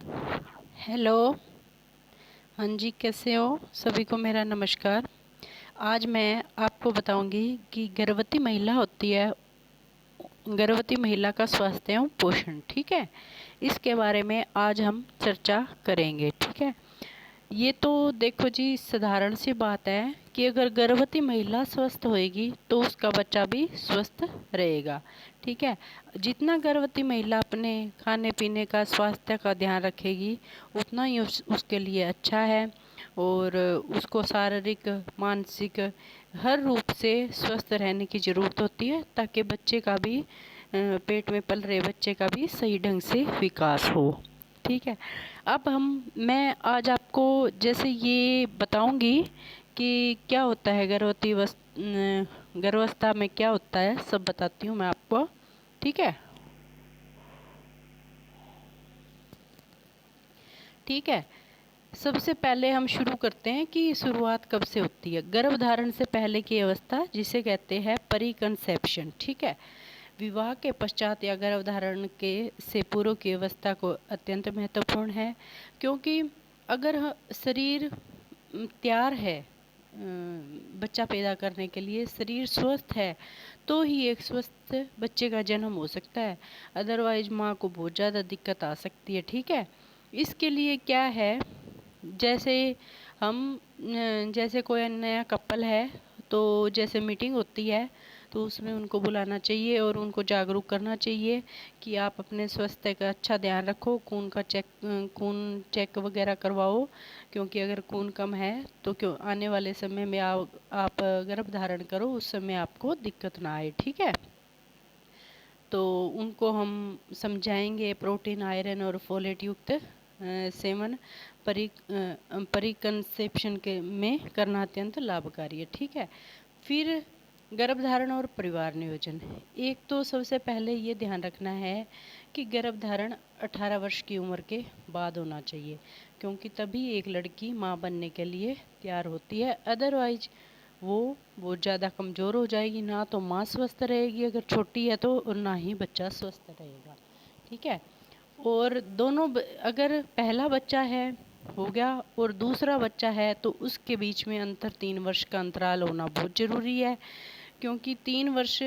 Hello. हाँ जी, कैसे हो? सभी को मेरा नमस्कार। आज मैं आपको बताऊंगी कि गर्भवती महिला होती है, गर्भवती महिला का स्वास्थ्य एवं पोषण। ठीक है, इसके बारे में आज हम चर्चा करेंगे। ठीक है, ये तो देखो जी, साधारण सी बात है कि अगर गर्भवती महिला स्वस्थ होएगी तो उसका बच्चा भी स्वस्थ रहेगा। ठीक है, जितना गर्भवती महिला अपने खाने पीने का, स्वास्थ्य का ध्यान रखेगी उतना ही उसके लिए अच्छा है। और उसको शारीरिक, मानसिक हर रूप से स्वस्थ रहने की ज़रूरत होती है, ताकि बच्चे का भी पेट में पल रहे बच्चे का भी सही ढंग से विकास हो। ठीक है, अब मैं आज आपको जैसे ये बताऊंगी कि क्या होता है गर्भावस्था में क्या होता है, सब बताती हूँ मैं आपको। ठीक है, ठीक है। सबसे पहले हम शुरू करते हैं कि शुरुआत कब से होती है। गर्भधारण से पहले की अवस्था जिसे कहते हैं परी कंसेप्शन। ठीक है, विवाह के पश्चात या गर्भधारण के से पूर्व की अवस्था को अत्यंत महत्वपूर्ण है, क्योंकि अगर शरीर तैयार है बच्चा पैदा करने के लिए, शरीर स्वस्थ है, तो ही एक स्वस्थ बच्चे का जन्म हो सकता है। अदरवाइज माँ को बहुत ज़्यादा दिक्कत आ सकती है। ठीक है, इसके लिए क्या है, जैसे जैसे कोई नया कपल है तो जैसे मीटिंग होती है तो उसमें उनको बुलाना चाहिए और उनको जागरूक करना चाहिए कि आप अपने स्वास्थ्य का अच्छा ध्यान रखो, खून चेक वगैरह करवाओ, क्योंकि अगर खून कम है तो क्यों आने वाले समय में आप गर्भ धारण करो उस समय आपको दिक्कत ना आए। ठीक है, तो उनको हम समझाएंगे प्रोटीन, आयरन और फोलेट युक्त सेवन परिकंसेप्शन के में करना अत्यंत लाभकारी है। ठीक है, फिर गर्भधारण और परिवार नियोजन। एक तो सबसे पहले ये ध्यान रखना है कि गर्भधारण 18 वर्ष की उम्र के बाद होना चाहिए, क्योंकि तभी एक लड़की माँ बनने के लिए तैयार होती है। अदरवाइज वो बहुत ज़्यादा कमज़ोर हो जाएगी, ना तो माँ स्वस्थ रहेगी अगर छोटी है तो, और ना ही बच्चा स्वस्थ रहेगा। ठीक है, और अगर पहला बच्चा है हो गया और दूसरा बच्चा है तो उसके बीच में 3 वर्ष का अंतराल होना बहुत ज़रूरी है, क्योंकि 3 वर्ष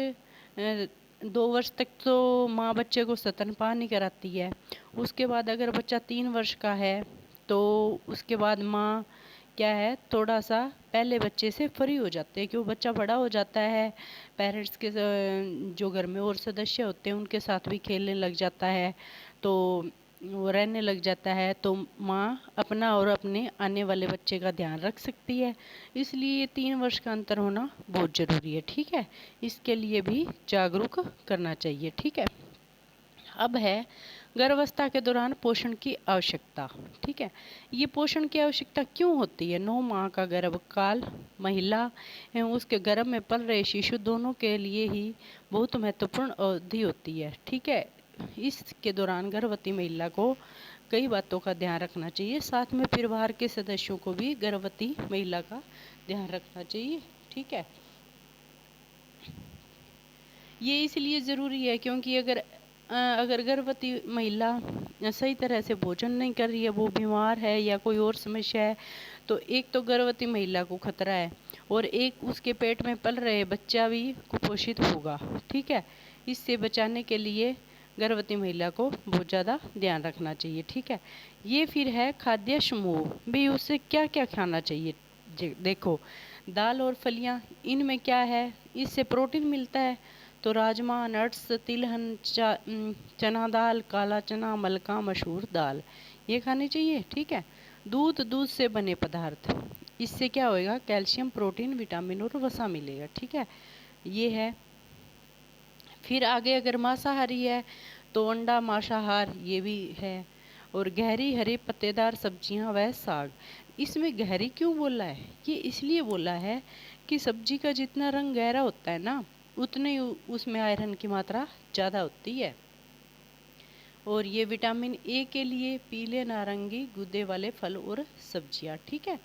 2 वर्ष तक तो माँ बच्चे को स्तनपान नहीं कराती है। उसके बाद अगर बच्चा 3 वर्ष का है तो उसके बाद माँ क्या है, थोड़ा सा पहले बच्चे से फ्री हो जाते हैं, क्यों बच्चा बड़ा हो जाता है, पेरेंट्स के जो घर में और सदस्य होते हैं उनके साथ भी खेलने लग जाता है, तो वो रहने लग जाता है, तो माँ अपना और अपने आने वाले बच्चे का ध्यान रख सकती है। इसलिए 3 वर्ष का अंतर होना बहुत ज़रूरी है। ठीक है, इसके लिए भी जागरूक करना चाहिए। ठीक है, अब है गर्भावस्था के दौरान पोषण की आवश्यकता। ठीक है, ये पोषण की आवश्यकता क्यों होती है? 9 माह का गर्भकाल महिला एवं उसके गर्भ में पल रहे शिशु दोनों के लिए ही बहुत महत्वपूर्ण अवधि होती है। ठीक है, इसके दौरान गर्भवती महिला को कई बातों का ध्यान रखना चाहिए, साथ में परिवार के सदस्यों को भी गर्भवती महिला का ध्यान रखना चाहिए। ठीक है, ये इसलिए ज़रूरी है क्योंकि अगर गर्भवती महिला सही तरह से भोजन नहीं कर रही है, वो बीमार है या कोई और समस्या है, तो एक तो गर्भवती महिला को खतरा है और एक उसके पेट में पल रहे बच्चा भी कुपोषित होगा। ठीक है, इससे बचाने के लिए गर्भवती महिला को बहुत ज़्यादा ध्यान रखना चाहिए। ठीक है, ये फिर है खाद्य समूह भी, उसे क्या क्या खाना चाहिए। देखो, दाल और फलियां, इनमें क्या है, इससे प्रोटीन मिलता है, तो राजमा, नट्स, तिलहन, चना दाल, काला चना, मलका, मसूर दाल, ये खानी चाहिए। ठीक है, दूध से बने पदार्थ, इससे क्या होएगा, कैल्शियम, प्रोटीन, विटामिन और वसा मिलेगा। ठीक है, ये है। फिर आगे अगर मांसाहारी है तो अंडा, मांसाहार ये भी है, और गहरी हरी पत्तेदार सब्जियां व साग। इसमें गहरी क्यों बोला है? ये इसलिए बोला है कि सब्जी का जितना रंग गहरा होता है ना, उतने ही उसमें आयरन की मात्रा ज़्यादा होती है। और ये विटामिन ए के लिए पीले नारंगी गूदे वाले फल और सब्जियां। ठीक है,